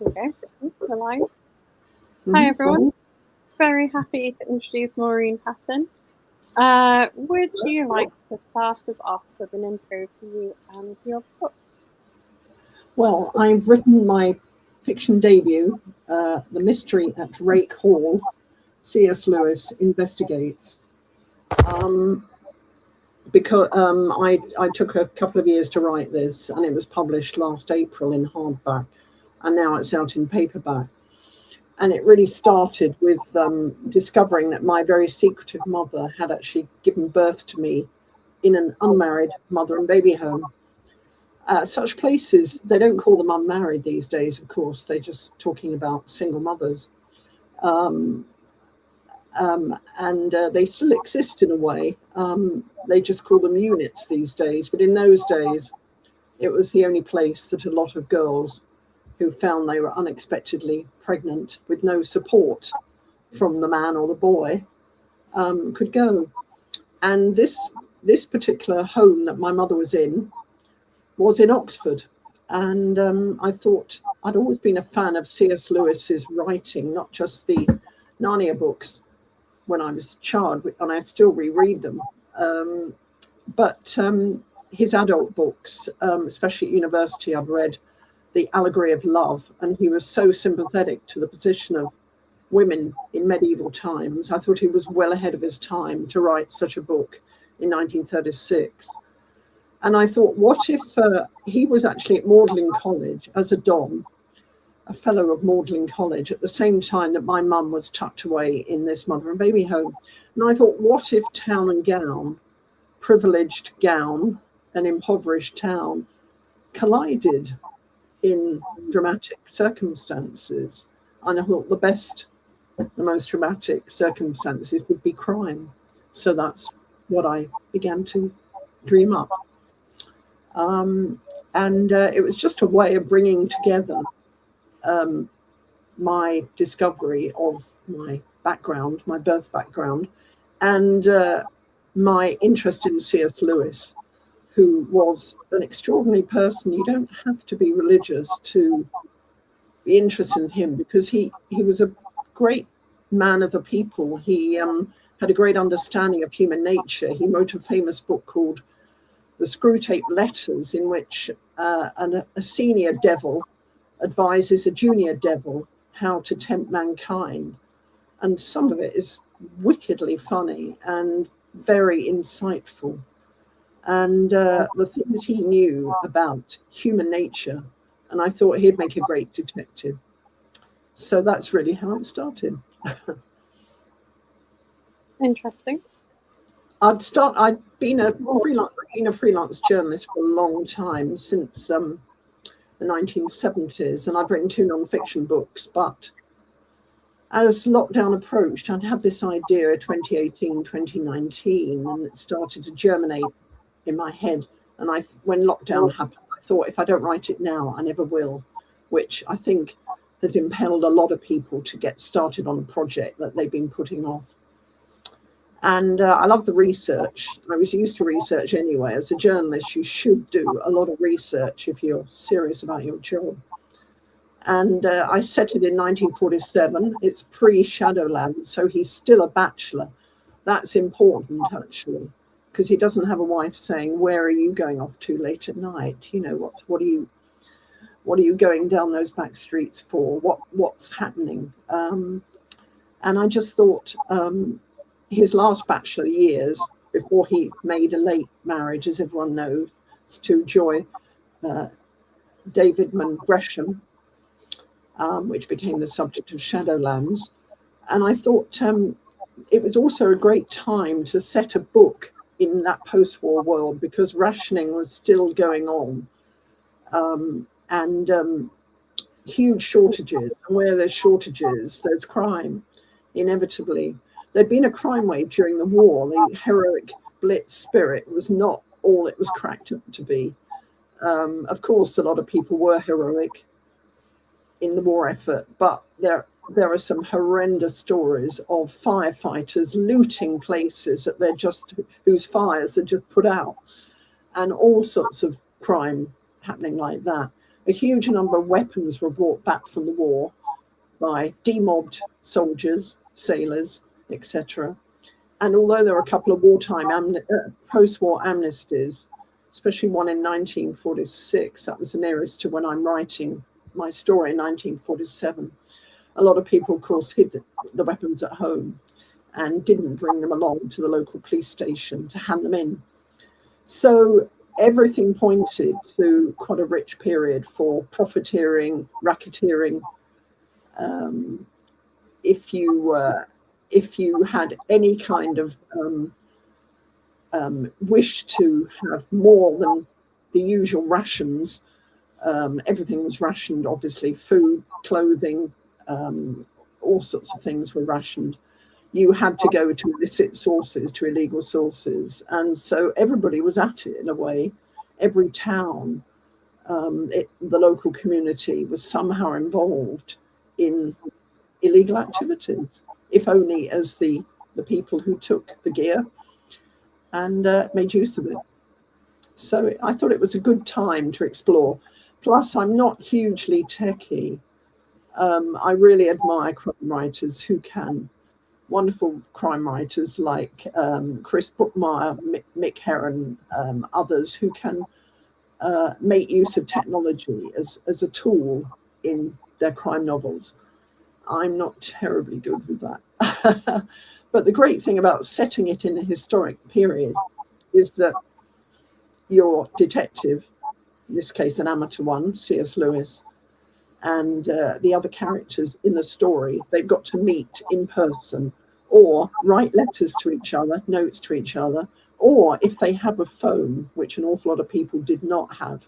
Okay, we're live. Hi everyone. Very happy to introduce Maureen Paton. Would you like to start us off with an intro to you and your books? Well, I've written my fiction debut, The Mystery at Rake Hall, C.S. Lewis Investigates, because I took a couple of years to write this, and it was published last April in hardback, and now it's out in paperback. And it really started with discovering that my very secretive mother had actually given birth to me in an unmarried mother and baby home. Such places, they don't call them unmarried these days, of course. They're just talking about single mothers. And they still exist in a way. They just call them units these days. But in those days, it was the only place that a lot of girls who found they were unexpectedly pregnant with no support from the man or the boy could go. And this particular home that my mother was in Oxford. And I thought, I'd always been a fan of C.S. Lewis's writing, not just the Narnia books when I was a child, and I still reread them, but his adult books, especially at university, I've read The Allegory of Love, and he was so sympathetic to the position of women in medieval times. I thought he was well ahead of his time to write such a book in 1936. And I thought, what if he was actually at Magdalen College as a Dom, a fellow of Magdalen College, at the same time that my mum was tucked away in this mother and baby home. And I thought, what if town and gown, privileged gown and impoverished town, collided in dramatic circumstances? And I thought the most dramatic circumstances would be crime. So that's what I began to dream up. It was just a way of bringing together my discovery of my background, my birth background, and my interest in C.S. Lewis, who was an extraordinary person. You don't have to be religious to be interested in him, because he was a great man of the people. He had a great understanding of human nature. He wrote a famous book called The Screwtape Letters, in which a senior devil advises a junior devil how to tempt mankind. And some of it is wickedly funny and very insightful. And the things he knew about human nature, and I thought he'd make a great detective. So that's really how it started. Interesting. I'd been a freelance journalist for a long time, since the 1970s, and I'd written 2 non-fiction books. But as lockdown approached, I'd had this idea 2018, 2019, and it started to germinate in my head. And when lockdown happened, I thought, if I don't write it now, I never will, which I think has impelled a lot of people to get started on a project that they've been putting off. And I love the research. I was used to research anyway. As a journalist, you should do a lot of research if you're serious about your job. And I set it in 1947. It's pre-Shadowland, so he's still a bachelor. That's important, actually, because he doesn't have a wife saying, "Where are you going off to late at night? You know, what are you going down those back streets for? What's happening?" And I just thought, his last bachelor years, before he made a late marriage, as everyone knows, to Joy Davidman Gresham, which became the subject of Shadowlands. And I thought it was also a great time to set a book in that post-war world, because rationing was still going on, and huge shortages. And where there's shortages, there's crime, inevitably. There'd been a crime wave during the war. The heroic Blitz spirit was not all it was cracked up to be. Of course, a lot of people were heroic in the war effort, but there are some horrendous stories of firefighters looting places that whose fires are just put out, and all sorts of crime happening like that. a huge number of weapons were brought back from the war by demobbed soldiers, sailors, etc. And although there were a couple of post-war amnesties, especially one in 1946, that was the nearest to when I'm writing my story in 1947, a lot of people, of course, hid the weapons at home and didn't bring them along to the local police station to hand them in. So everything pointed to quite a rich period for profiteering, racketeering. If you had any kind of wish to have more than the usual rations, everything was rationed, obviously, food, clothing, all sorts of things were rationed. You had to go to illicit sources, to illegal sources. And so everybody was at it in a way. Every town, the local community was somehow involved in illegal activities, if only as the people who took the gear and made use of it. So I thought it was a good time to explore. Plus, I'm not hugely techie. I really admire crime writers who can. Wonderful crime writers like Chris Brookmeyer, Mick Herron, others who can make use of technology as a tool in their crime novels. I'm not terribly good with that. But the great thing about setting it in a historic period is that your detective, in this case an amateur one, C.S. Lewis, and the other characters in the story, they've got to meet in person or write letters to each other, notes to each other, or if they have a phone, which an awful lot of people did not have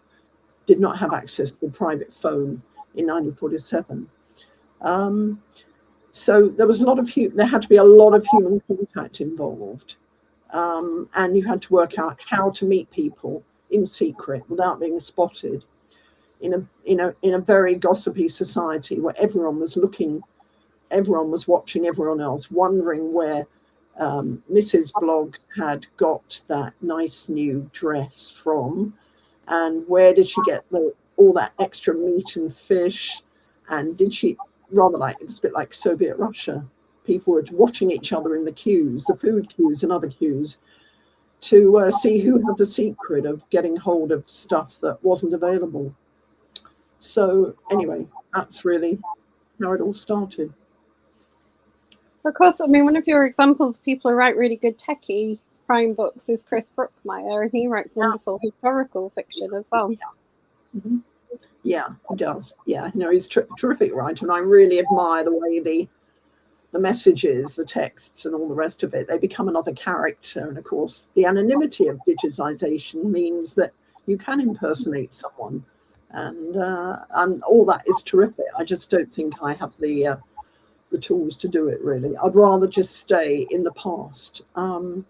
access to a private phone in 1947. So there was there had to be a lot of human contact involved, and you had to work out how to meet people in secret without being spotted in a very gossipy society where everyone was watching everyone else, wondering where Mrs. Bloggs had got that nice new dress from, and where did she get all that extra meat and fish, and did she, rather like, it was a bit like Soviet Russia. People were watching each other in the queues, the food queues and other queues, to see who had the secret of getting hold of stuff that wasn't available. So anyway, that's really how it all started. Of course, I mean, one of your examples of people who write really good techie crime books is Chris Brookmeyer, and he writes wonderful historical fiction as well. Mm-hmm. Yeah, he does. Yeah, he's a terrific writer, and I really admire the way the messages, the texts, and all the rest of it, they become another character. And of course, the anonymity of digitization means that you can impersonate someone, and all that is terrific. I just don't think I have the tools to do it, really. I'd rather just stay in the past. And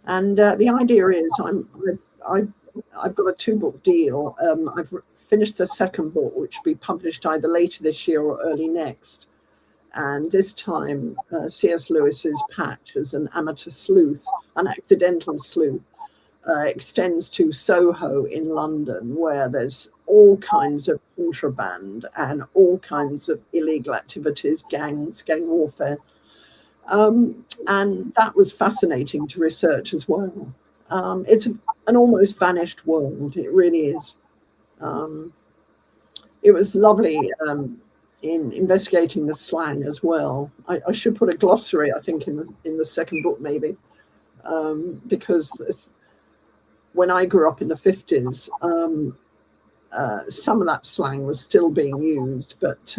the idea is I've got a 2-book deal. I've finished the second book, which will be published either later this year or early next. And this time, C.S. Lewis's patch as an amateur sleuth, an accidental sleuth, extends to Soho in London, where there's all kinds of contraband and all kinds of illegal activities, gang warfare. And that was fascinating to research as well. It's an almost vanished world. It really is. It was lovely in investigating the slang as well. I should put a glossary, I think, in the second book, maybe, because when I grew up in the 50s, some of that slang was still being used, but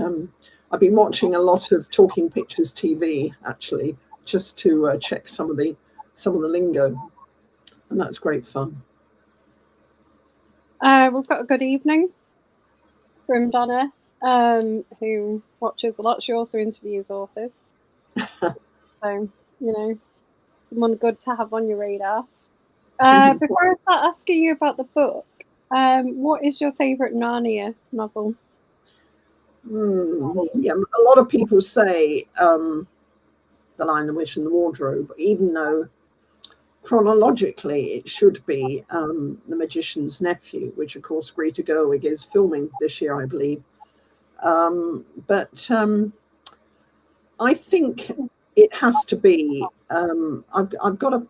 I've been watching a lot of Talking Pictures TV, actually, just to check some of the lingo, and that's great fun. We've got a good evening from Donna, who watches a lot. She also interviews authors. So, someone good to have on your radar. Before I start asking you about the book, what is your favourite Narnia novel? Yeah, a lot of people say The Lion, the Witch and the Wardrobe, even though chronologically, it should be The Magician's Nephew, which, of course, Greta Gerwig is filming this year, I believe. But I think it has to be. I've got a.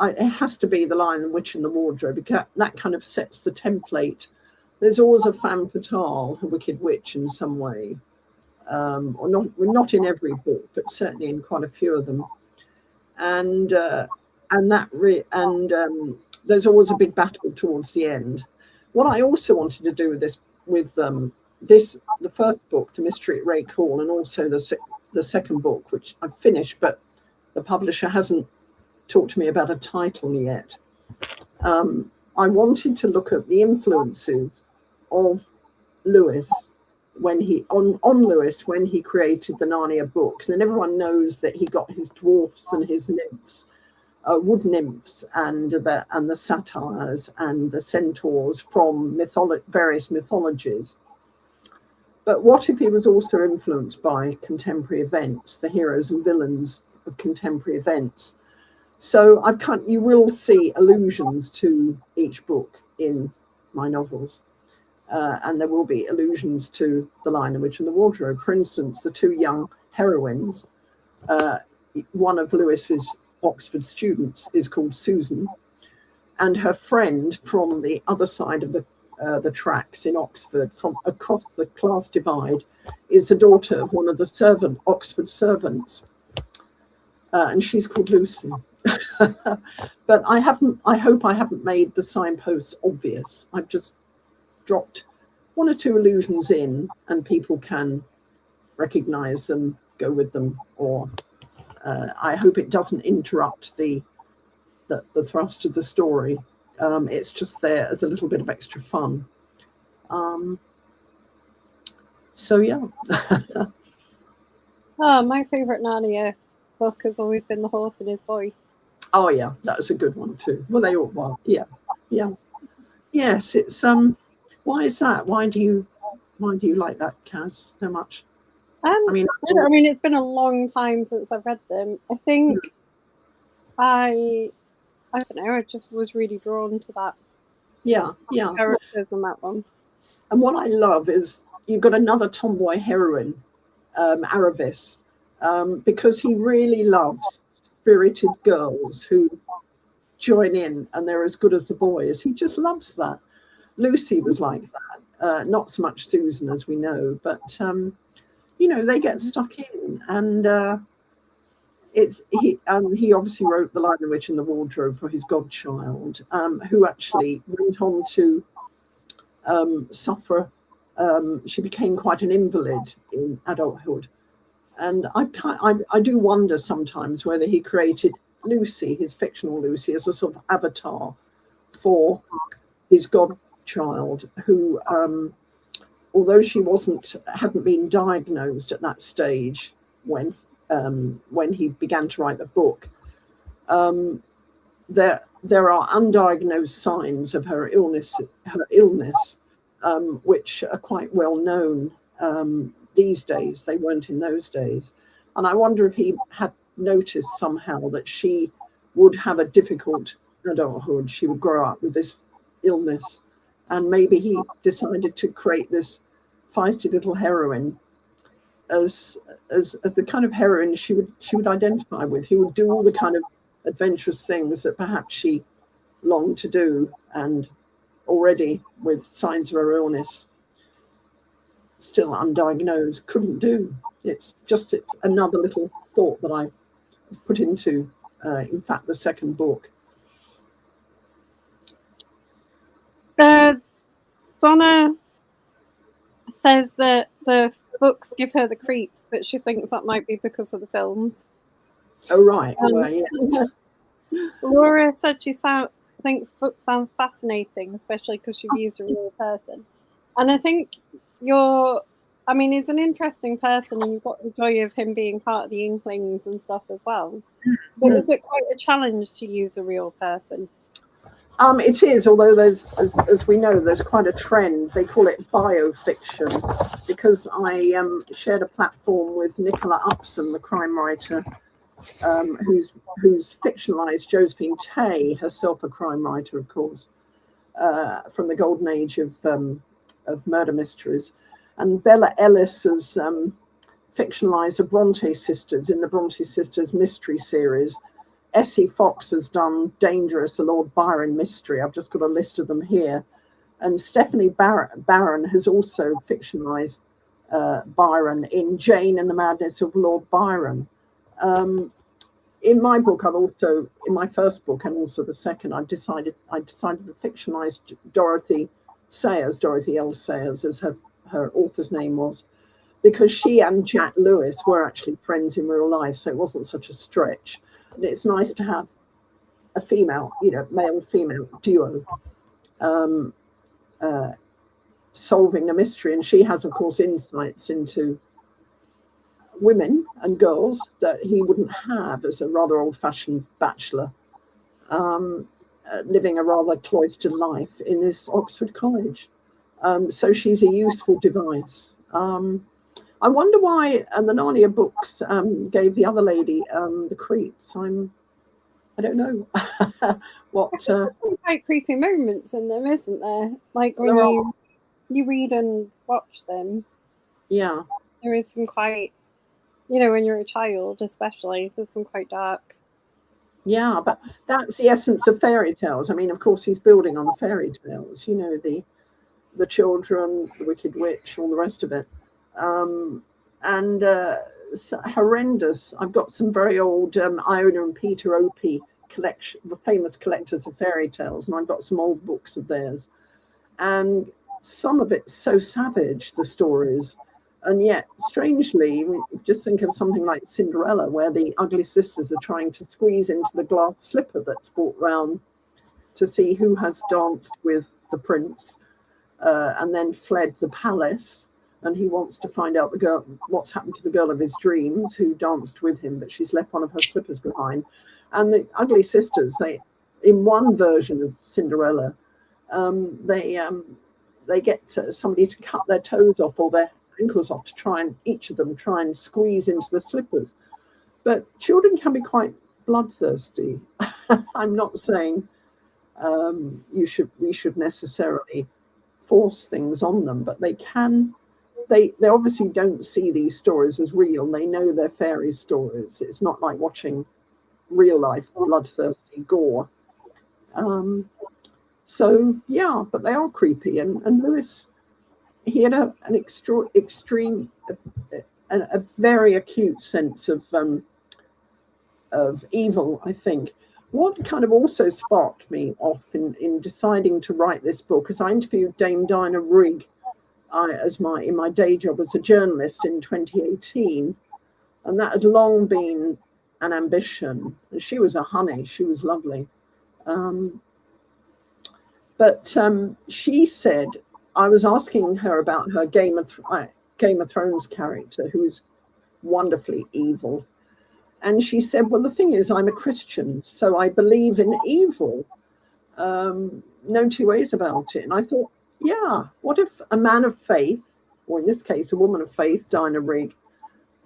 It has to be The Lion, the Witch, and the Wardrobe, because that kind of sets the template. There's always a femme fatale, a wicked witch in some way, or not in every book, but certainly in quite a few of them. And there's always a big battle towards the end. What I also wanted to do with the first book, The Mystery at Rake Hall, and also the second book, which I've finished, but the publisher hasn't talked to me about a title yet. I wanted to look at the influences of Lewis when he created the Narnia books. And everyone knows that he got his dwarfs and his nymphs, wood nymphs, and the satyrs and the centaurs from various mythologies. But what if he was also influenced by contemporary events, the heroes and villains of contemporary events? So you will see allusions to each book in my novels. And there will be allusions to The Lion, the Witch, and the Wardrobe. For instance, the two young heroines, one of Lewis's Oxford students is called Susan, and her friend from the other side of the tracks in Oxford, from across the class divide, is the daughter of one of the Oxford servants, and she's called Lucy. But I hope I haven't made the signposts obvious. I've just dropped one or two allusions in, and people can recognize them, go with them, or I hope it doesn't interrupt the thrust of the story. It's just there as a little bit of extra fun. So yeah. Oh, my favourite Narnia book has always been The Horse and His Boy. Oh yeah, that's a good one too. Well, they all were. Yeah. Yes, it's why is that? Why do you like that, Kaz, so much? I mean, it's been a long time since I've read them. I think I don't know, I just was really drawn to that. Yeah. Characters in that one. And what I love is you've got another tomboy heroine, Aravis, because he really loves spirited girls who join in and they're as good as the boys. He just loves that. Lucy was like that. Not so much Susan, as we know, but they get stuck in, and he obviously wrote The Lion, the Witch, and the Wardrobe for his godchild, who actually went on to suffer. She became quite an invalid in adulthood, and I do wonder sometimes whether he created Lucy, his fictional Lucy, as a sort of avatar for his godchild, who, although she hadn't been diagnosed at that stage when he began to write the book, there are undiagnosed signs of her illness, which are quite well known these days. They weren't in those days. And I wonder if he had noticed somehow that she would have a difficult adulthood. She would grow up with this illness. And maybe he decided to create this feisty little heroine as the kind of heroine she would identify with. He would do all the kind of adventurous things that perhaps she longed to do, and already with signs of her illness, still undiagnosed, couldn't do. It's another little thought that I put into, in fact, the second book. Donna says that the books give her the creeps, but she thinks that might be because of the films. Oh, right. Well, yeah. Laura said she thinks the book sounds fascinating, especially because you've used a real person. And I think he's an interesting person, and you've got the joy of him being part of the Inklings and stuff as well. But is it quite a challenge to use a real person? It is, although there's, as we know, there's quite a trend. They call it biofiction, because I shared a platform with Nicola Upson, the crime writer, who's fictionalized Josephine Tay, herself a crime writer, of course, from the golden age of murder mysteries. And Bella Ellis has fictionalized the Bronte sisters in the Bronte sisters mystery series. Essie Fox has done Dangerous, a Lord Byron mystery. I've just got a list of them here. And Stephanie Barron has also fictionalized Byron in Jane and the Madness of Lord Byron. In my book, in my first book and also the second, I decided to fictionalize Dorothy L. Sayers, as her author's name was, because she and Jack Lewis were actually friends in real life, so it wasn't such a stretch. And it's nice to have a female, male-female duo solving a mystery. And she has, of course, insights into women and girls that he wouldn't have as a rather old-fashioned bachelor, living a rather cloistered life in this Oxford college. So she's a useful device. I wonder why the Narnia books gave the other lady the creeps. I don't know what. There's some quite creepy moments in them, isn't there? Like when you read and watch them. Yeah. There is some quite, when you're a child, especially, there's some quite dark. Yeah, but that's the essence of fairy tales. I mean, of course, he's building on fairy tales. The children, the Wicked Witch, all the rest of it. Horrendous. I've got some very old Iona and Peter Opie collection, the famous collectors of fairy tales, and I've got some old books of theirs. And some of it's so savage, the stories, and yet, strangely, just think of something like Cinderella, where the ugly sisters are trying to squeeze into the glass slipper that's brought round to see who has danced with the prince, and then fled the palace. And he wants to find out what's happened to the girl of his dreams who danced with him, but she's left one of her slippers behind. And the ugly sisters, in one version of Cinderella, they get somebody to cut their toes off or their ankles off to each of them try and squeeze into the slippers. But children can be quite bloodthirsty. I'm not saying we should necessarily force things on them, but they can. They obviously don't see these stories as real. They know they're fairy stories. It's not like watching real life bloodthirsty gore. So yeah, but they are creepy. And Lewis, he had a very acute sense of evil, I think. What kind of also sparked me off in deciding to write this book is I interviewed Dame Dinah Rigg in my day job as a journalist in 2018, and that had long been an ambition. She was a honey, she was lovely, but she said, I was asking her about her Game of Thrones character, who's wonderfully evil, and she said, well, the thing is, I'm a Christian, so I believe in evil, no two ways about it. And I thought, yeah, what if a man of faith, or in this case, a woman of faith, Dinah Rigg,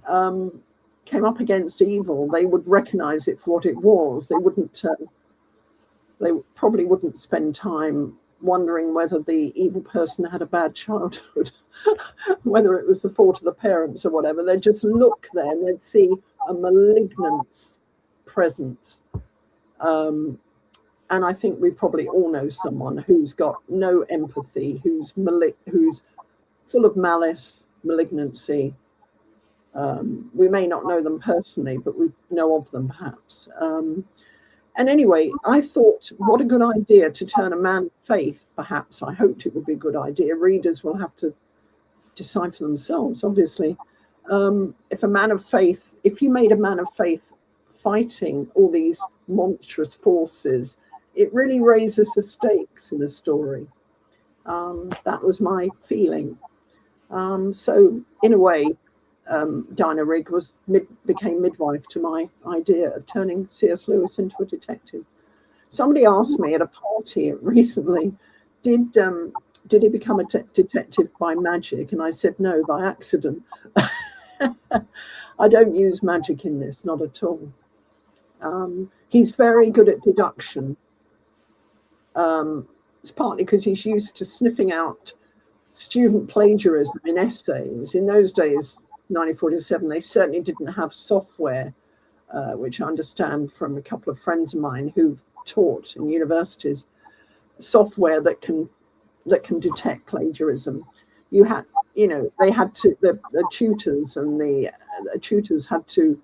came up against evil? They would recognize it for what it was. They probably wouldn't spend time wondering whether the evil person had a bad childhood, whether it was the fault of the parents or whatever. They'd just look there and they'd see a malignant presence. And I think we probably all know someone who's got no empathy, who's full of malice, malignancy. We may not know them personally, but we know of them perhaps. And anyway, I thought, what a good idea to turn a man of faith, perhaps. I hoped it would be a good idea. Readers will have to decide for themselves, obviously. If you made a man of faith fighting all these monstrous forces, it really raises the stakes in a story. That was my feeling. So in a way, Dinah Rigg became midwife to my idea of turning C.S. Lewis into a detective. Somebody asked me at a party recently, did he become a detective by magic? And I said, no, by accident. I don't use magic in this, not at all. He's very good at deduction. It's partly because he's used to sniffing out student plagiarism in essays. In those days, 1947, they certainly didn't have software, which I understand from a couple of friends of mine who've taught in universities, software that can detect plagiarism. They had to, the tutors and the tutors had to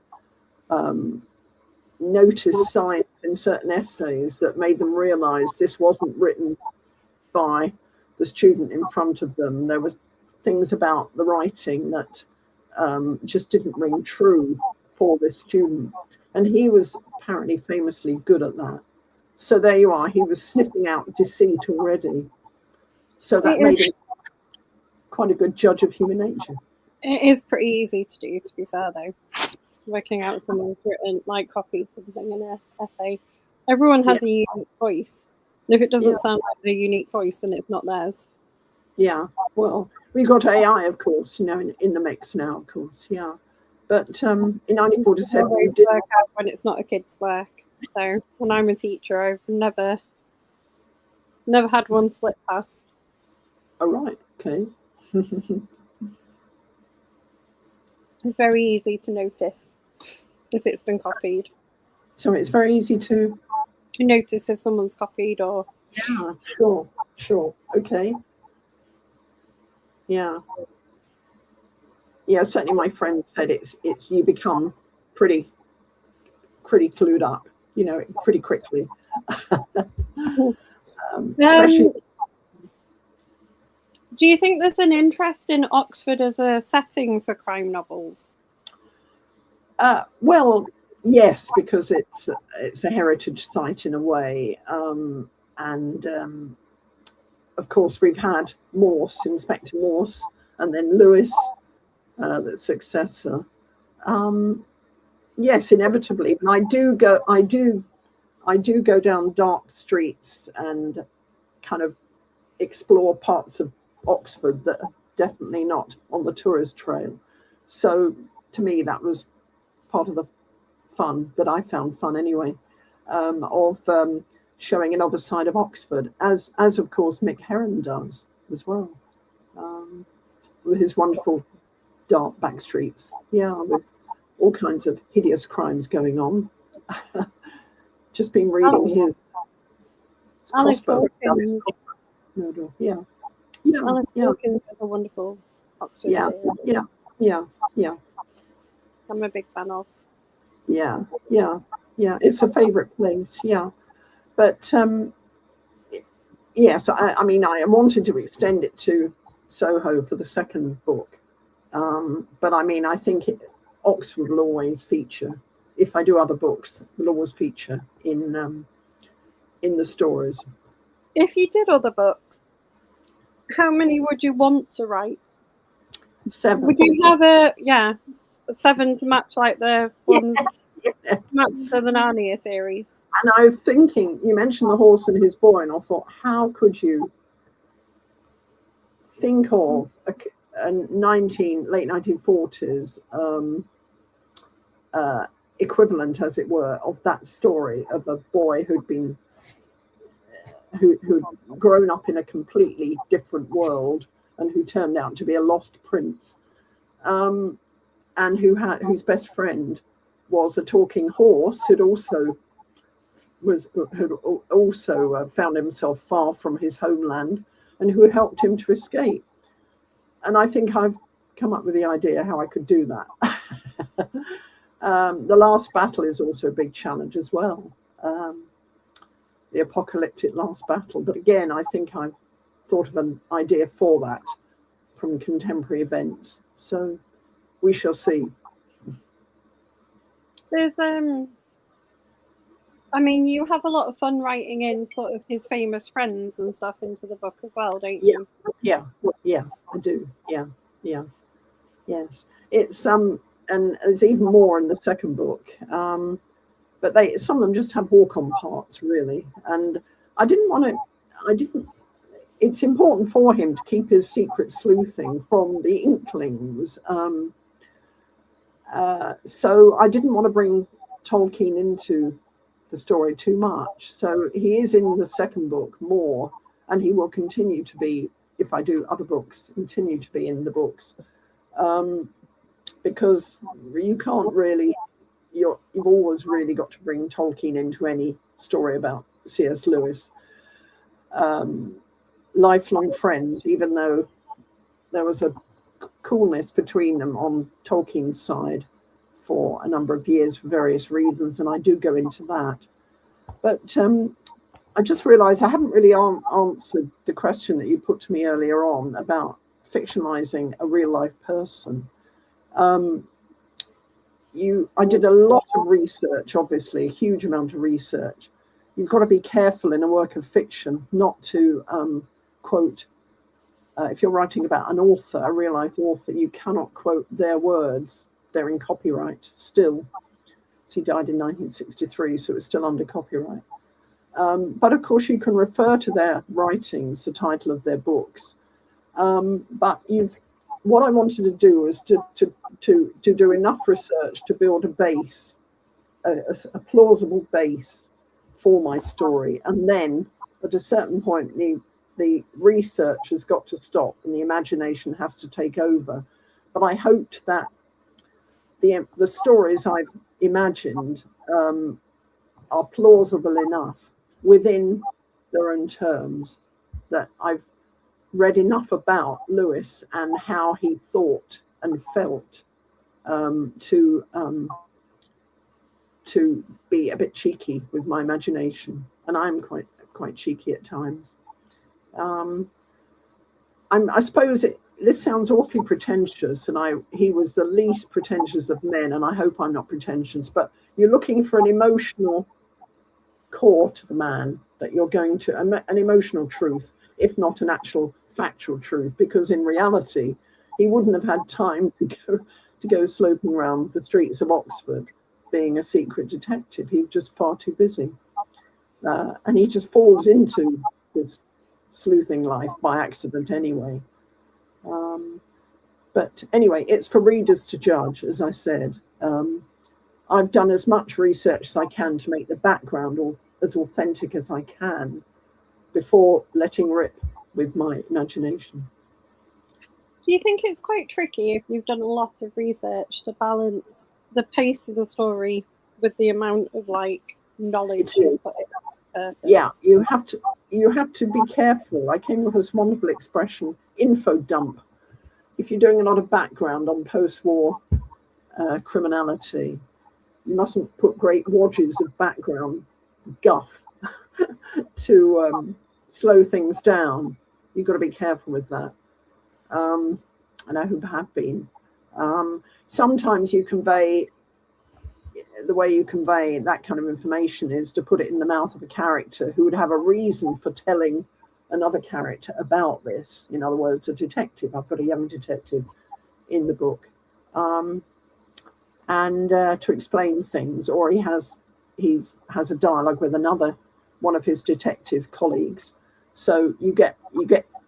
notice signs in certain essays that made them realize this wasn't written by the student in front of them. There were things about the writing that just didn't ring true for this student. And he was apparently famously good at that. So there you are. He was sniffing out deceit already. So that made him quite a good judge of human nature. It is pretty easy to do, to be fair, though. Working out someone's written, like, copied something in an essay. Everyone has a unique voice. And if it doesn't sound like their unique voice, then it's not theirs. Yeah, well, we've got AI, of course, in the mix now, of course, yeah. But in 1947, always work out when it's not a kid's work. So when I'm a teacher, I've never had one slip past. Oh, right, okay. It's very easy to notice if it's been copied. So it's very easy to notice if someone's copied or... Yeah, sure, okay. Yeah, certainly my friend said it's you become pretty clued up, pretty quickly. Especially... Do you think there's an interest in Oxford as a setting for crime novels? Well, yes, because it's a heritage site in a way, and of course we've had Morse, Inspector Morse, and then Lewis, the successor. Yes, inevitably, and I do go down dark streets and kind of explore parts of Oxford that are definitely not on the tourist trail. So to me, that was part of the fun that I found fun anyway, of showing another side of Oxford, as of course Mick Heron does as well, with his wonderful dark back streets, with all kinds of hideous crimes going on. Just been reading his Alice Wilkins. Alice Wilkins is a wonderful Oxford series. Yeah. I'm a big fan of. Yeah. It's a favourite place. Yeah, but so I mean, I wanted to extend it to Soho for the second book, but I mean, I think Oxford will always feature. If I do other books, will always feature in the stories. If you did other books, how many would you want to write? 7. Would you have 7 to match like the ones match to the Narnia series? And I was thinking, you mentioned The Horse and His Boy, and I thought, how could you think of a late 1940s equivalent, as it were, of that story of a boy who'd grown up in a completely different world and who turned out to be a lost prince, and whose best friend was a talking horse who'd also found himself far from his homeland and who helped him to escape. And I think I've come up with the idea how I could do that. The Last Battle is also a big challenge as well. The apocalyptic last battle. But again, I think I've thought of an idea for that from contemporary events. So we shall see. There's I mean, you have a lot of fun writing in sort of his famous friends and stuff into the book as well, don't you? Yeah, I do. Yeah. Yes. It's and there's even more in the second book. But some of them just have walk-on parts, really. And it's important for him to keep his secret sleuthing from the Inklings. So I didn't want to bring Tolkien into the story too much. So he is in the second book more, and he will continue to be, if I do other books, continue to be in the books. Because you can't really, you've always really got to bring Tolkien into any story about C.S. Lewis. Lifelong friends, even though there was a coolness between them on Tolkien's side for a number of years for various reasons, and I do go into that. But I just realized I haven't really answered the question that you put to me earlier on about fictionalizing a real life person. I did a lot of research, obviously, a huge amount of research. You've got to be careful in a work of fiction not to quote, if you're writing about an author, a real life author, you cannot quote their words. They're in copyright still. He died in 1963, so it's still under copyright. But of course, you can refer to their writings, the title of their books. But what I wanted to do is to do enough research to build a base, a plausible base for my story, and then at a certain point, the research has got to stop and the imagination has to take over. But I hoped that the stories I've imagined are plausible enough within their own terms, that I've read enough about Lewis and how he thought and felt to be a bit cheeky with my imagination, and I'm quite cheeky at times. I suppose this sounds awfully pretentious, and he was the least pretentious of men, and I hope I'm not pretentious, but you're looking for an emotional core to the man, that you're going to, an emotional truth, if not an actual factual truth, because in reality, he wouldn't have had time to go sloping around the streets of Oxford being a secret detective. He was just far too busy. And he just falls into this sleuthing life by accident anyway. But anyway, it's for readers to judge, as I said. I've done as much research as I can to make the background as authentic as I can before letting rip with my imagination. Do you think it's quite tricky, if you've done a lot of research, to balance the pace of the story with the amount of knowledge you put in that person? Yeah, you have to be careful. I came up with this wonderful expression, info dump. If you're doing a lot of background on post-war criminality, you mustn't put great wadges of background guff to slow things down. You've got to be careful with that. I know who have been. Sometimes you convey, the way you convey that kind of information is to put it in the mouth of a character who would have a reason for telling another character about this. In other words, a detective. I've got a young detective in the book. And to explain things, or he has a dialogue with one of his detective colleagues. So you get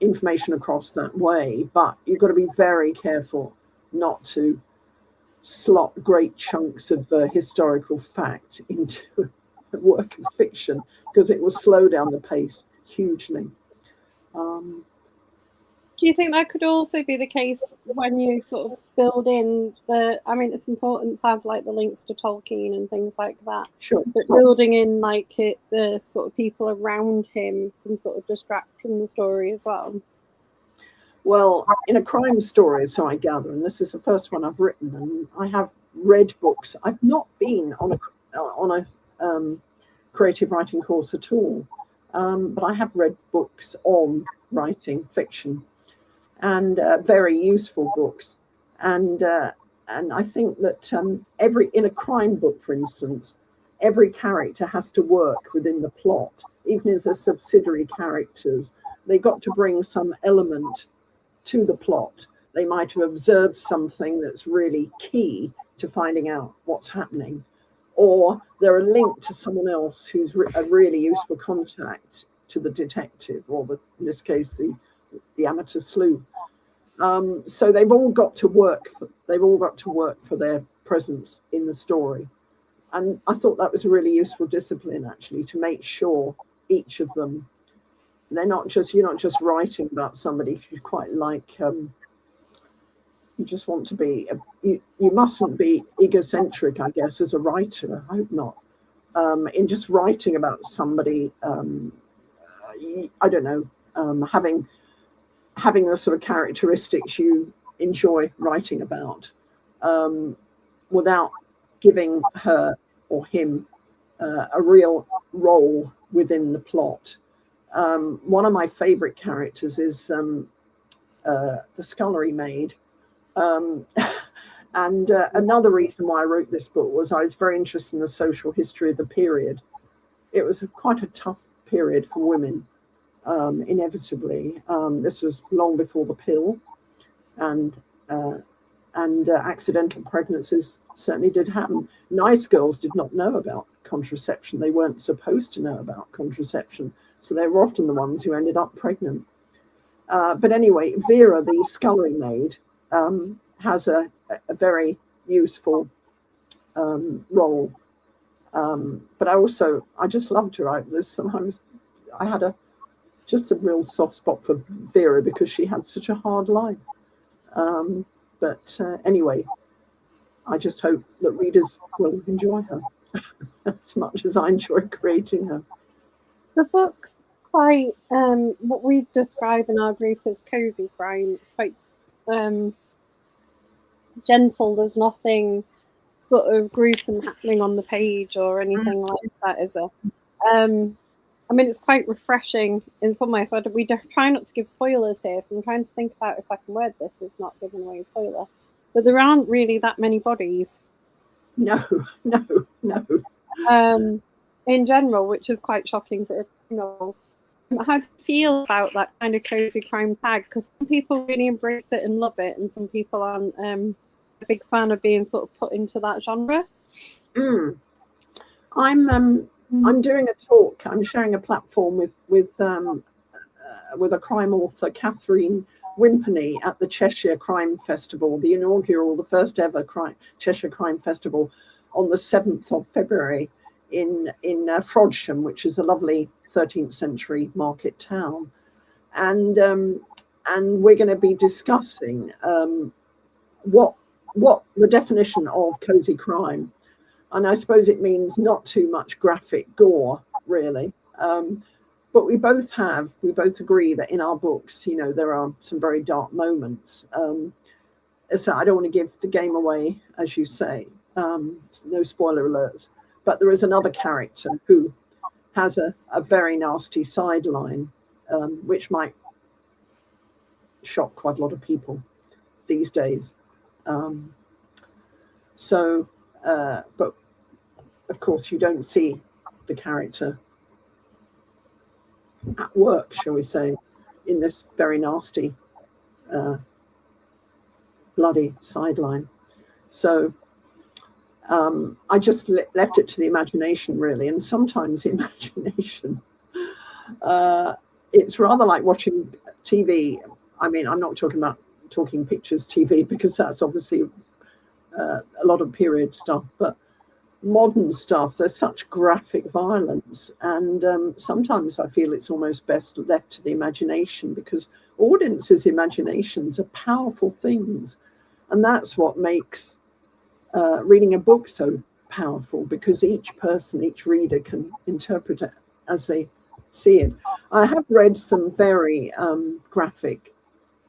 information across that way, but you've got to be very careful not to slot great chunks of historical fact into a work of fiction, because it will slow down the pace hugely. Do you think that could also be the case when you sort of build in it's important to have the links to Tolkien and things like that. Sure. But building in the sort of people around him can sort of distract from the story as well? Well, in a crime story, so I gather, and this is the first one I've written, and I have read books. I've not been on a creative writing course at all, but I have read books on writing fiction, and very useful books. And I think that in a crime book, for instance, every character has to work within the plot, even if they're subsidiary characters. They got to bring some element to the plot. They might have observed something that's really key to finding out what's happening, or they're a link to someone else who's a really useful contact to the detective, or in this case, the amateur sleuth. So they've all got to work for their presence in the story. And I thought that was a really useful discipline, actually, to make sure each of them, you're not just writing about somebody who quite like, you just want to be, you mustn't be egocentric, I guess, as a writer. I hope not. In just writing about somebody, I don't know, having the sort of characteristics you enjoy writing about, without giving her or him a real role within the plot. One of my favorite characters is the scullery maid. And another reason why I wrote this book was I was very interested in the social history of the period. It was quite a tough period for women, inevitably. This was long before the pill, and accidental pregnancies certainly did happen. Nice girls did not know about contraception. They weren't supposed to know about contraception, so they were often the ones who ended up pregnant. But anyway, Vera, the scullery maid, has a very useful role. But I just loved her. Sometimes I had just a real soft spot for Vera because she had such a hard life. But anyway, I just hope that readers will enjoy her as much as I enjoy creating her. The book's quite what we describe in our group as cozy crime. It's quite gentle. There's nothing sort of gruesome happening on the page or anything like that, is there? I mean, it's quite refreshing in some ways. So we try not to give spoilers here, so I'm trying to think about if I can word this as not giving away a spoiler. But there aren't really that many bodies. No. In general, which is quite shocking for a criminal. How do you feel about that kind of cozy crime tag? Because some people really embrace it and love it, and some people aren't a big fan of being sort of put into that genre. I'm doing a talk. I'm sharing a platform with a crime author, Catherine Wimperney, at the Cheshire Crime Festival, the first ever Cheshire Crime Festival, on the 7th of February in Frodsham, which is a lovely 13th century market town, and we're going to be discussing what the definition of cozy crime. And I suppose it means not too much graphic gore, really. But we both agree that in our books, there are some very dark moments. So I don't want to give the game away, as you say. No spoiler alerts. But there is another character who has a very nasty sideline, which might shock quite a lot of people these days. But of course, you don't see the character at work, shall we say, in this very nasty, bloody sideline. So I just left it to the imagination, really. And sometimes the imagination, it's rather like watching TV. I mean, I'm not talking about talking pictures TV, because that's obviously a lot of period stuff, but modern stuff, there's such graphic violence, and sometimes I feel it's almost best left to the imagination, because audiences' imaginations are powerful things, and that's what makes reading a book so powerful, because each reader can interpret it as they see it. I have read some very graphic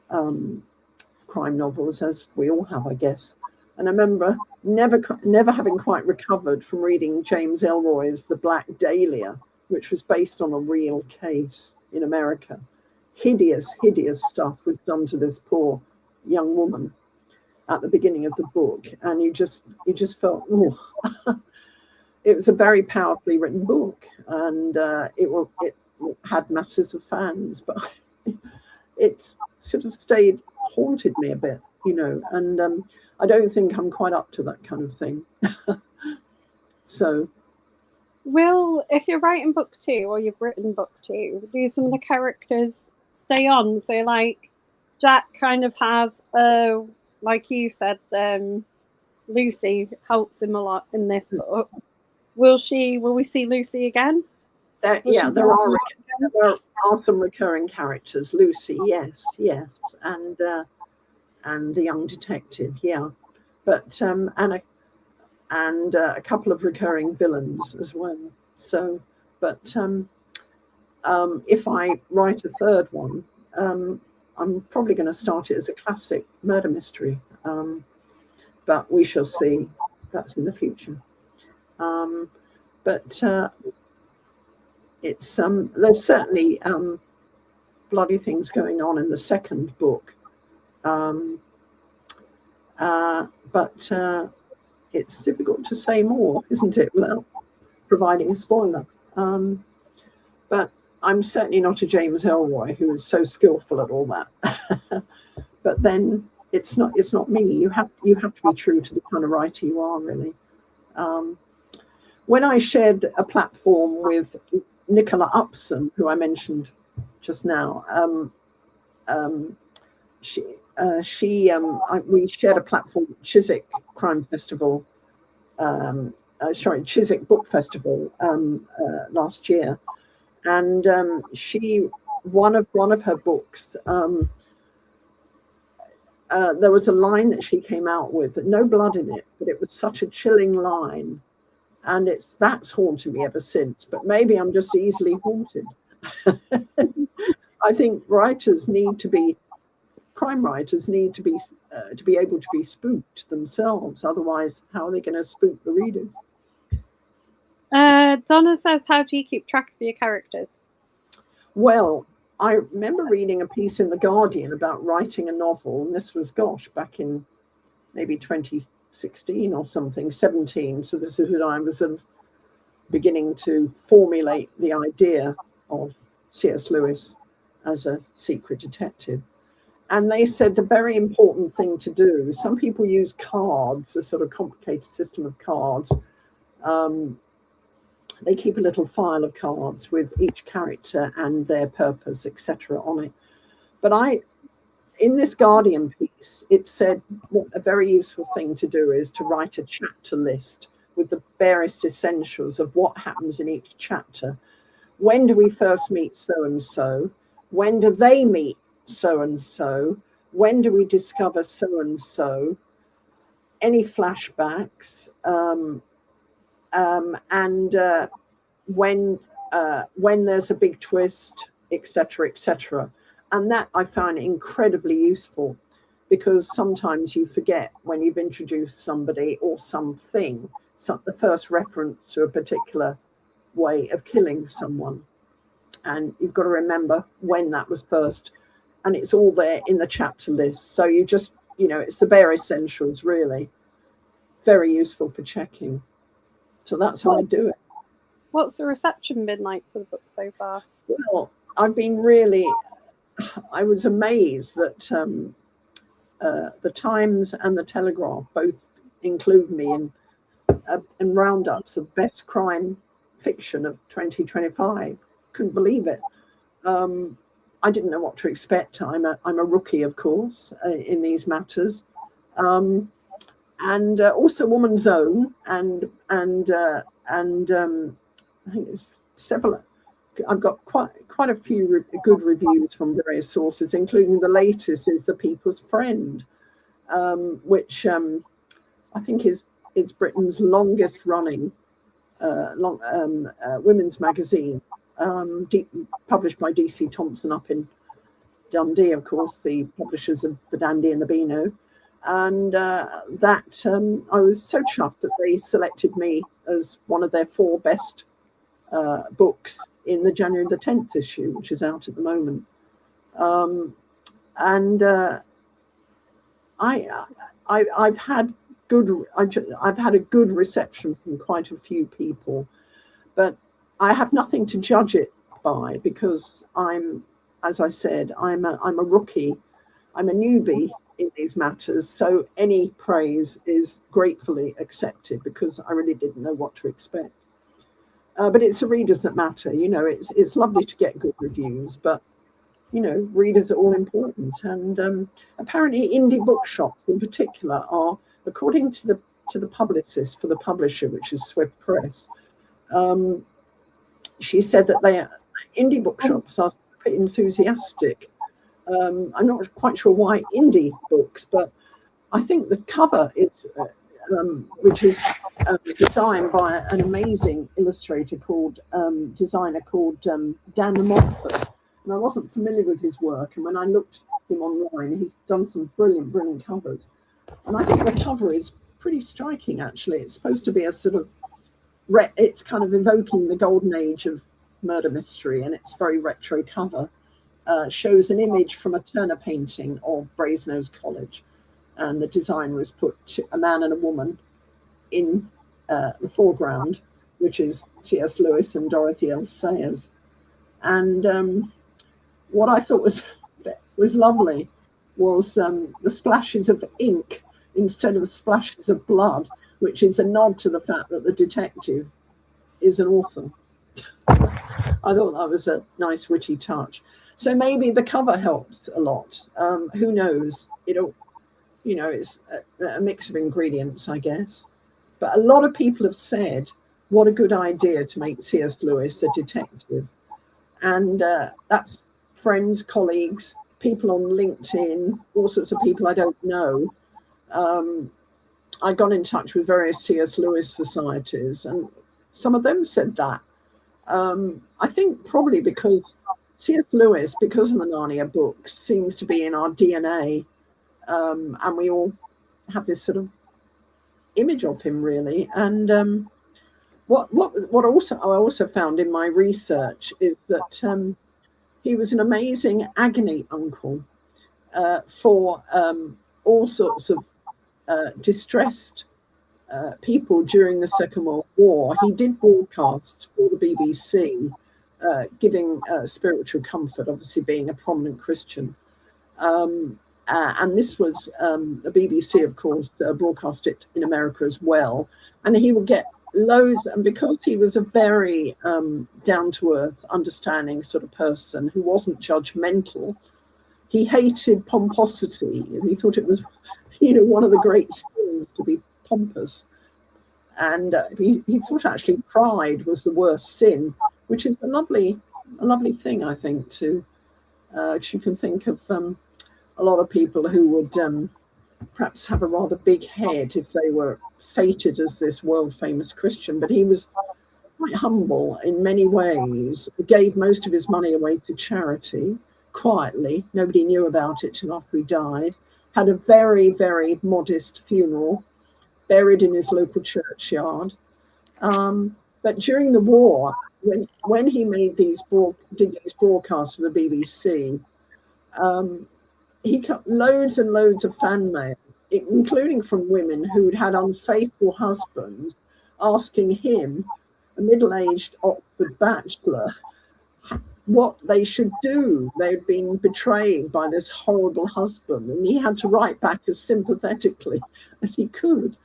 crime novels, as we all have, I guess. And I remember never having quite recovered from reading James Ellroy's The Black Dahlia, which was based on a real case in America. Hideous stuff was done to this poor young woman at the beginning of the book, and you just felt, oh. It was a very powerfully written book, and it had masses of fans, but it's sort of haunted me a bit, and I don't think I'm quite up to that kind of thing. So, if you're writing book 2, or you've written book 2, do some of the characters stay on? So, like, Jack kind of has, like you said, Lucy helps him a lot in this book. Will we see Lucy again? There are some recurring characters. Lucy, yes, and the young detective, yeah, but and a couple of recurring villains as well. So, but if I write a third one, I'm probably going to start it as a classic murder mystery, but we shall see. That's in the future. But it's there's certainly bloody things going on in the second book, but it's difficult to say more, isn't it, without providing a spoiler. But I'm certainly not a James Elroy who is so skillful at all that. But then it's not me. You have to be true to the kind of writer you are, really. When I shared a platform with Nicola Upson, who I mentioned just now, we shared a platform at Chiswick Crime Festival, Chiswick Book Festival last year, and one of her books. There was a line that she came out with, no blood in it, but it was such a chilling line, and that's haunted me ever since. But maybe I'm just easily haunted. I think crime writers need to be able to be spooked themselves. Otherwise, how are they going to spook the readers? Donna says, how do you keep track of your characters? Well, I remember reading a piece in The Guardian about writing a novel, and this was, back in maybe 2016 or something, 17. So this is when I was sort of beginning to formulate the idea of C.S. Lewis as a secret detective. And they said the very important thing to do, some people use cards, a sort of complicated system of cards. They keep a little file of cards with each character and their purpose, etc. on it. But in this Guardian piece, it said what a very useful thing to do is to write a chapter list with the barest essentials of what happens in each chapter. When do we first meet so-and-so? When do they meet so-and-so? When do we discover so-and-so? Any flashbacks? And when there's a big twist, etc., etc. And that I find incredibly useful, because sometimes you forget when you've introduced somebody or something, the first reference to a particular way of killing someone. And you've got to remember when that was first. And it's all there in the chapter list. So you just, it's the bare essentials, really. Very useful for checking. So that's how I do it. What's the reception been like to the book so far? Well, I was amazed that the Times and the Telegraph both include me in roundups of best crime fiction of 2025. Couldn't believe it. I didn't know what to expect. I'm a rookie, of course, in these matters. And also Woman's Own, and I think there's several. I've got quite a few good reviews from various sources, including the latest is The People's Friend, which I think is Britain's longest running women's magazine, published by DC Thompson up in Dundee, of course, the publishers of The Dandy and the Beano. And I was so chuffed that they selected me as one of their 4 best books in the January the 10th issue, which is out at the moment. I've had a good reception from quite a few people, but I have nothing to judge it by, because as I said, I'm a rookie, I'm a newbie in these matters, so any praise is gratefully accepted, because I really didn't know what to expect. But it's the readers that matter. It's lovely to get good reviews, but readers are all important. And apparently indie bookshops in particular are, according to the publicist for the publisher, which is Swift Press, she said that indie bookshops are pretty enthusiastic. I'm not quite sure why indie books, but I think the cover is, which is designed by an amazing illustrator designer called Dan Montfort. And I wasn't familiar with his work. And when I looked him online, he's done some brilliant covers. And I think the cover is pretty striking, actually. It's supposed to be a sort of, it's kind of evoking the golden age of murder mystery, and it's very retro cover. Shows an image from a Turner painting of Brasenose College. And the design was put a man and a woman in the foreground, which is C.S. Lewis and Dorothy L. Sayers. And what I thought was lovely was the splashes of ink instead of splashes of blood, which is a nod to the fact that the detective is an author. I thought that was a nice, witty touch. So maybe the cover helps a lot. Who knows? It's a mix of ingredients, I guess. But a lot of people have said, what a good idea to make C.S. Lewis a detective. And that's friends, colleagues, people on LinkedIn, all sorts of people I don't know. I got in touch with various C.S. Lewis societies, and some of them said that. I think probably because C.S. Lewis, because of the Narnia books, seems to be in our DNA. And we all have this sort of image of him, really. And what I also found in my research is that he was an amazing agony uncle for all sorts of distressed people during the Second World War. He did broadcasts for the BBC, giving spiritual comfort, obviously being a prominent Christian. And this was the BBC, of course, broadcast it in America as well. And he would get loads, and because he was a very down-to-earth, understanding sort of person who wasn't judgmental, he hated pomposity, and he thought it was, one of the great sins to be pompous. And he thought actually pride was the worst sin, which is a lovely thing, I think, to. You can think of a lot of people who would perhaps have a rather big head if they were fated as this world-famous Christian, but he was quite humble in many ways. He gave most of his money away to charity quietly. Nobody knew about it till after he died. Had a very, very modest funeral, buried in his local churchyard. But during the war, when he made did these broadcasts for the BBC, he got loads and loads of fan mail, including from women who'd had unfaithful husbands, asking him, a middle-aged Oxford bachelor, what they should do. They'd been betrayed by this horrible husband, and he had to write back as sympathetically as he could.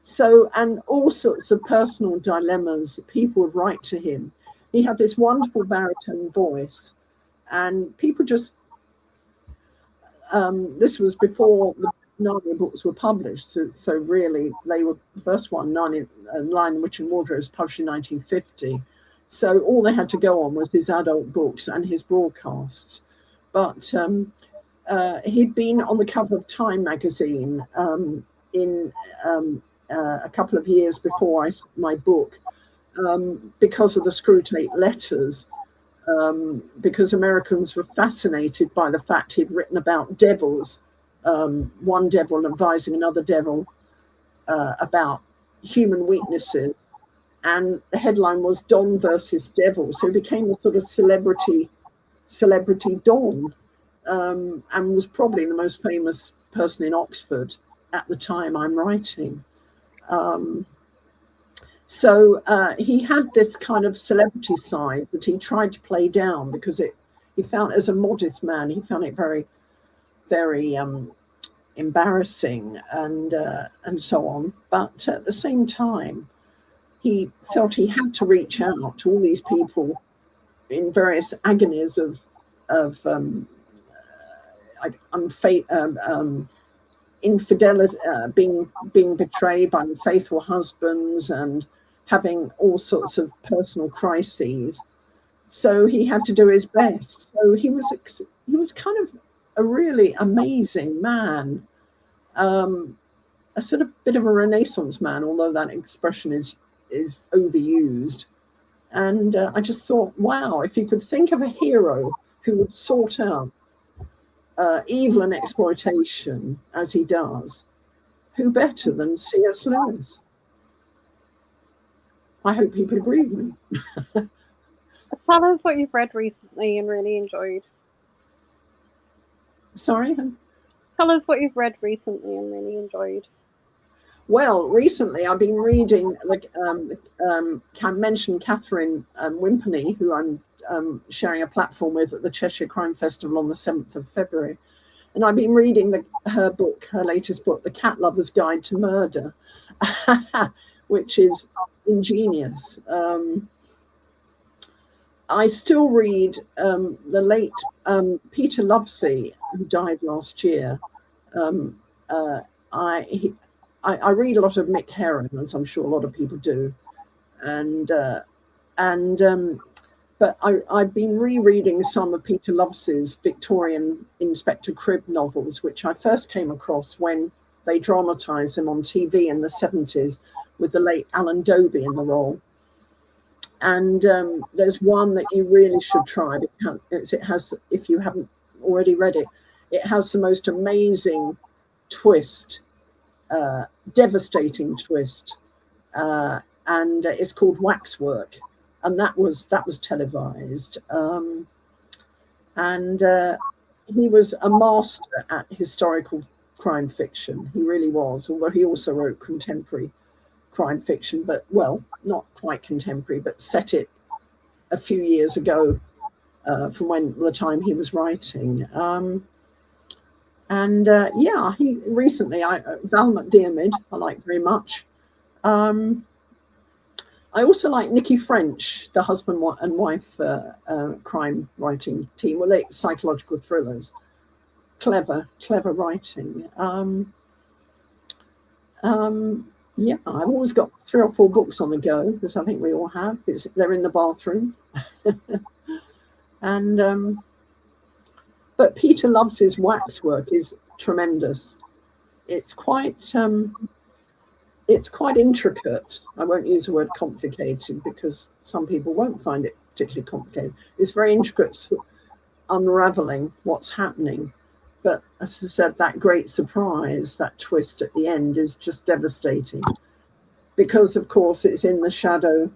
So, and all sorts of personal dilemmas, people would write to him. He had this wonderful baritone voice, and people just, this was before the Narnia books were published, so really they were the first one, Lion, Witch and Wardrobe, was published in 1950. So all they had to go on was his adult books and his broadcasts. But he'd been on the cover of Time magazine in a couple of years before my book, because of the Screwtape letters, because Americans were fascinated by the fact he'd written about devils, one devil advising another devil about human weaknesses. And the headline was Don versus Devil. So he became a sort of celebrity Don, and was probably the most famous person in Oxford at the time I'm writing. So he had this kind of celebrity side that he tried to play down, because he found, as a modest man, he found it very, very embarrassing and so on. But at the same time, he felt he had to reach out to all these people in various agonies of infidelity, being betrayed by unfaithful husbands, and having all sorts of personal crises. So he had to do his best. So he was kind of a really amazing man, a sort of bit of a Renaissance man, although that expression is overused. And I just thought, wow, if you could think of a hero who would sort out evil and exploitation as he does, who better than C.S. Lewis? I hope people agree with me. Tell us what you've read recently and really enjoyed. Sorry? Tell us what you've read recently and really enjoyed. Well, recently I've been reading, I mentioned Catherine Wimperney, who I'm sharing a platform with at the Cheshire Crime Festival on the 7th of February. And I've been reading her latest book, The Cat Lover's Guide to Murder, which is ingenious. I still read the late Peter Lovesey, who died last year. I read a lot of Mick Herron, as I'm sure a lot of people do, but I've been rereading some of Peter Lovesey's Victorian Inspector Cribb novels, which I first came across when they dramatised them on TV in the 70s with the late Alan Doby in the role. And there's one that you really should try. It has, if you haven't already read it, it has the most amazing twist, devastating twist, and it's called Waxwork, and that was televised. And he was a master at historical crime fiction. He really was, although he also wrote contemporary crime fiction, but, well, not quite contemporary, but set it a few years ago from the time he was writing. He recently, Val McDiarmid, I like very much. I also like Nikki French, the husband and wife crime writing team. Well, they psychological thrillers, clever writing. I've always got 3 or 4 books on the go, because I think we all have. They're in the bathroom. And but Peter Lovesey's Waxwork is tremendous. It's quite intricate. I won't use the word complicated because some people won't find it particularly complicated. It's very intricate, unraveling what's happening. But as I said, that great surprise, that twist at the end is just devastating. Because, of course, it's in the shadow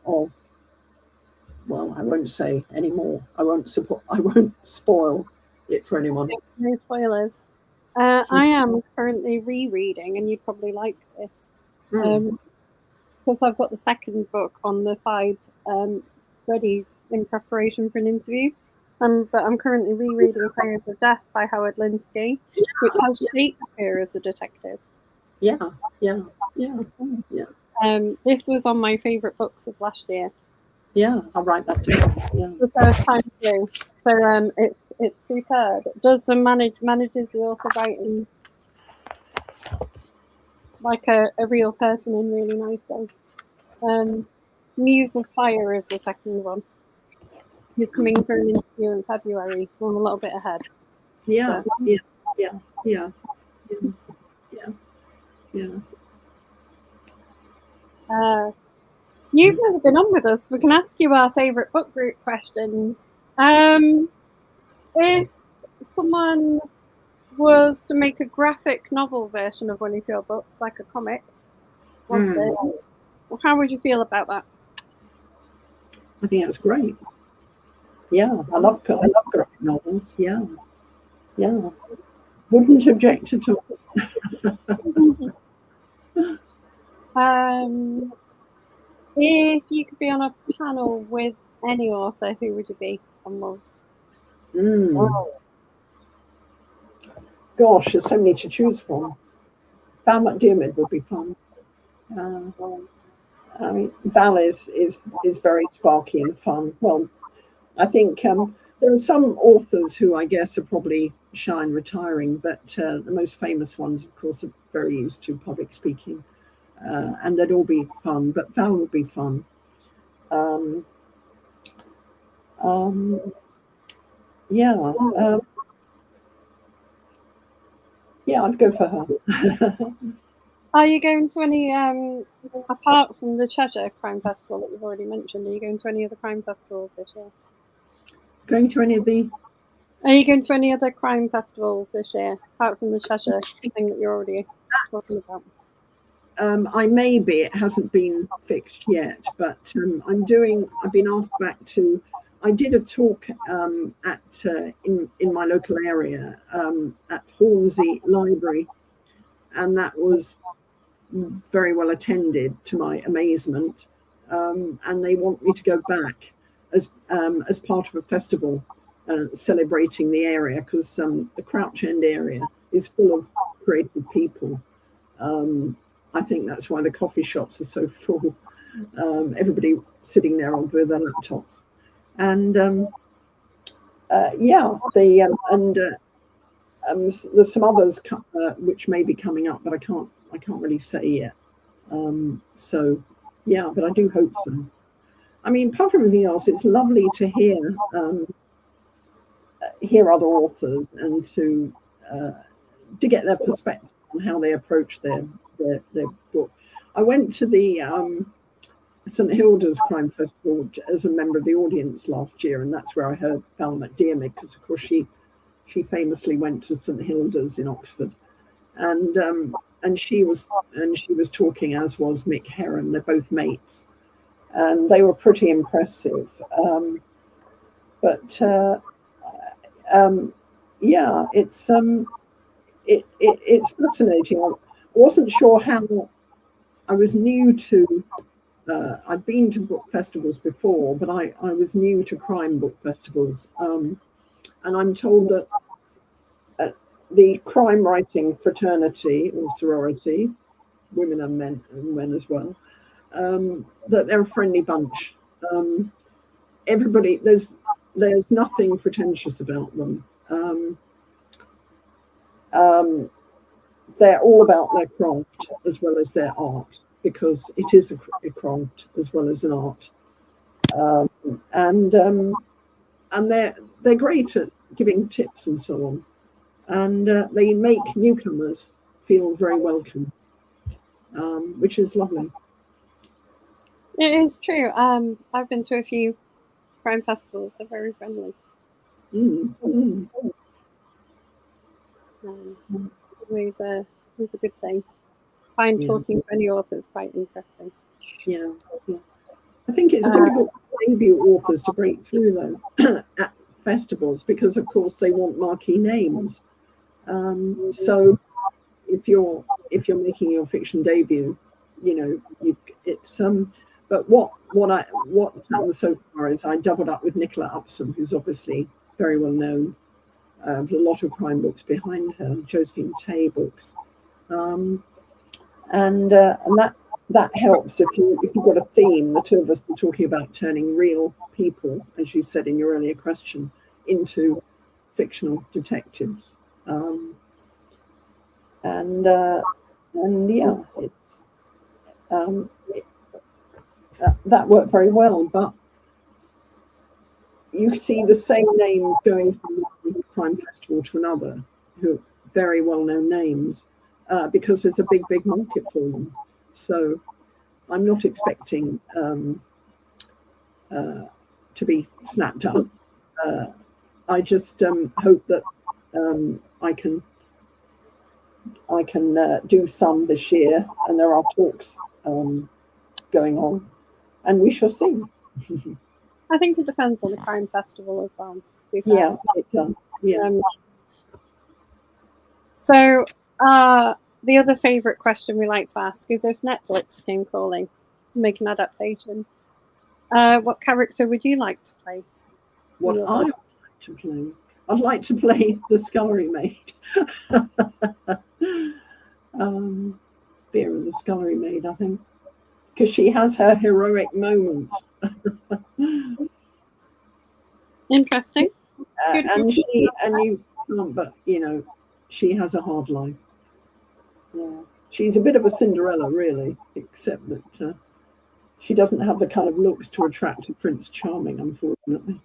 of, well, I won't say anymore. I won't spoil it for anyone. No spoilers. I am currently rereading, and you'd probably like this, because I've got the second book on the side ready in preparation for an interview. But I'm currently rereading Players of Death by Howard Linsky, which has Shakespeare as a detective. Yeah. This was on my favourite books of last year. Yeah, I'll write that down. Yeah. The first time through. So it's superb. It does manages the author writing like a real person in really nice way. Muse of Fire is the second one. He's coming for an interview in February, so I'm a little bit ahead. Yeah. You've never been on with us. We can ask you our favourite book group questions. If someone was to make a graphic novel version of one of your books, like a comic, how would you feel about that? I think that's great. Yeah, I love graphic novels. Yeah. Wouldn't object at all. If you could be on a panel with any author, who would you be? Gosh, there's so many to choose from. Val McDiarmid would be fun. I mean, Val is very sparky and fun. Well, I think there are some authors who I guess are probably shy and retiring, but the most famous ones, of course, are very used to public speaking. and they'd all be fun, but Val would be fun. Um, yeah, yeah, I'd go for her. Are you going to any, apart from the Cheshire Crime Festival that you've already mentioned, are you going to any other crime festivals this year? Going to any of the... Are you going to any other crime festivals this year, apart from the Cheshire thing that you're already talking about? I may be, it hasn't been fixed yet, but I've been asked back to, I did a talk in my local area at Hornsey Library, and that was very well attended to my amazement, and they want me to go back as part of a festival celebrating the area, because the Crouch End area is full of creative people. I think that's why the coffee shops are so full. Everybody sitting there with their laptops, and there's some others which may be coming up, but I can't really say yet. So yeah, but I do hope so. I mean, apart from everything else, it's lovely to hear other authors and to get their perspective on how they approach their book. I went to the St Hilda's Crime Festival as a member of the audience last year, and that's where I heard Val McDiarmid, because of course she famously went to St Hilda's in Oxford, and she was talking, as was Mick Heron. They're both mates, and they were pretty impressive. Yeah, it's fascinating. I wasn't sure how. I was new to. I'd been to book festivals before, but I was new to crime book festivals, and I'm told that the crime writing fraternity or sorority, women and men as well, that they're a friendly bunch. Everybody, there's nothing pretentious about them. They're all about their craft as well as their art, because it is a craft as well as an art, and they're great at giving tips and so on, and they make newcomers feel very welcome, which is lovely. It is true. I've been to a few crime festivals. They're very friendly. It's a good thing. I find talking to any authors quite interesting. Yeah. I think it's difficult for debut authors to break through though at festivals, because of course they want marquee names. So if you're making your fiction debut, it's but what happened so far is I doubled up with Nicola Upson, who's obviously very well known. There's a lot of crime books behind her, Josephine Tay books, and that helps if you've got a theme. The two of us were talking about turning real people, as you said in your earlier question, into fictional detectives, and yeah, it's that worked very well. But you see the same names going from one crime festival to another, who are very well-known names, because there's a big market for them. So I'm not expecting to be snapped up. I just hope that I can do some this year, and there are talks going on, and we shall see. I think it depends on the crime festival as well. Yeah, it does. Yeah. So the other favourite question we like to ask is, if Netflix came calling to make an adaptation, what character would you like to play? What I would like to play? I'd like to play the Scullery Maid. Vera the Scullery Maid, I think, because she has her heroic moments. Interesting. And you can't, but she has a hard life. Yeah. she's a bit of a Cinderella, really, except that she doesn't have the kind of looks to attract a Prince Charming, unfortunately.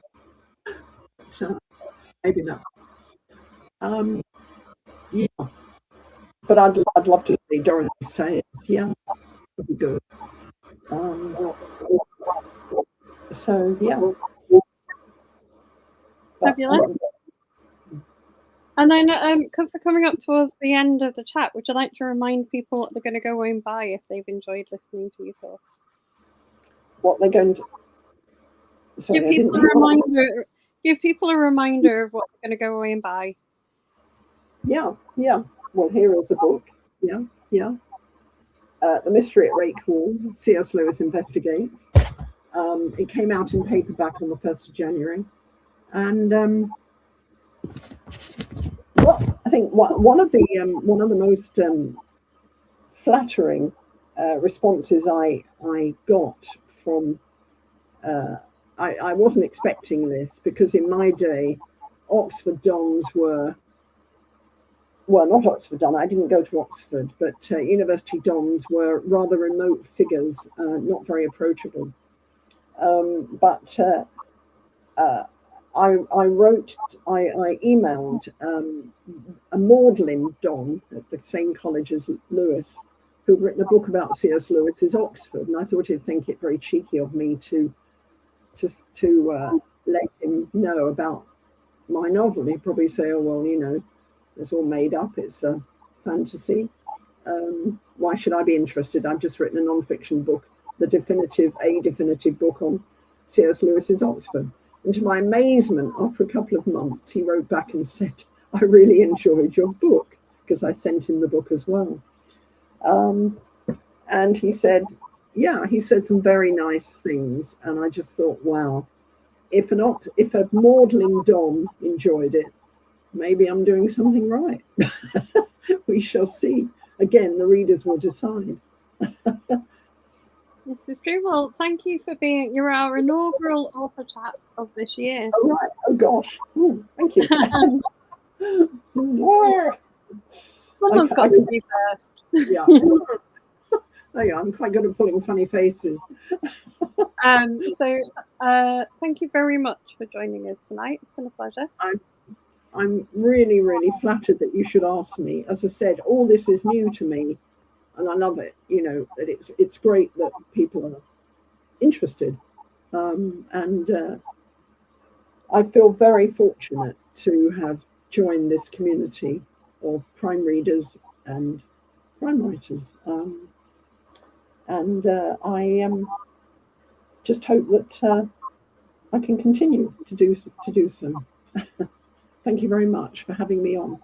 So maybe that. Yeah, but I'd love to see Dorothy Sayers. Yeah, would be good. So yeah. Fabulous. And I know, because we're coming up towards the end of the chat, would you like to remind people what they're going to go away and buy if they've enjoyed listening to you talk? What they're going to... Sorry, give people a reminder of what they're going to go away and buy. Yeah. Well, here is the book. Yeah. The Mystery at Rake Hall, C.S. Lewis Investigates. It came out in paperback on the 1st of January. And well, I think one of the most flattering responses I got from... I wasn't expecting this, because in my day, Oxford dons were... Well, not Oxford don. I didn't go to Oxford, but university dons were rather remote figures, not very approachable. But I emailed a Magdalen don at the same college as Lewis, who'd written a book about C.S. Lewis's Oxford, and I thought he'd think it very cheeky of me to let him know about my novel. He'd probably say, "Oh well, you know, it's all made up. It's a fantasy. Why should I be interested? I've just written a non-fiction book, a definitive book on C.S. Lewis's Oxford." And to my amazement, after a couple of months, he wrote back and said, "I really enjoyed your book," because I sent him the book as well. And he said some very nice things. And I just thought, wow, if a maudlin don enjoyed it, maybe I'm doing something right. We shall see. Again, the readers will decide. This is true. Well, thank you for being... You're our inaugural author chat of this year. Oh, right. Oh, gosh. Thank you. Someone's got to be first. Yeah. There you go. I'm quite good at pulling funny faces. So thank you very much for joining us tonight. It's been a pleasure. I'm really, really flattered that you should ask me. As I said, all this is new to me, and I love it. You know, that it's great that people are interested, and I feel very fortunate to have joined this community of crime readers and crime writers, and I just hope that I can continue to do so. Thank you very much for having me on.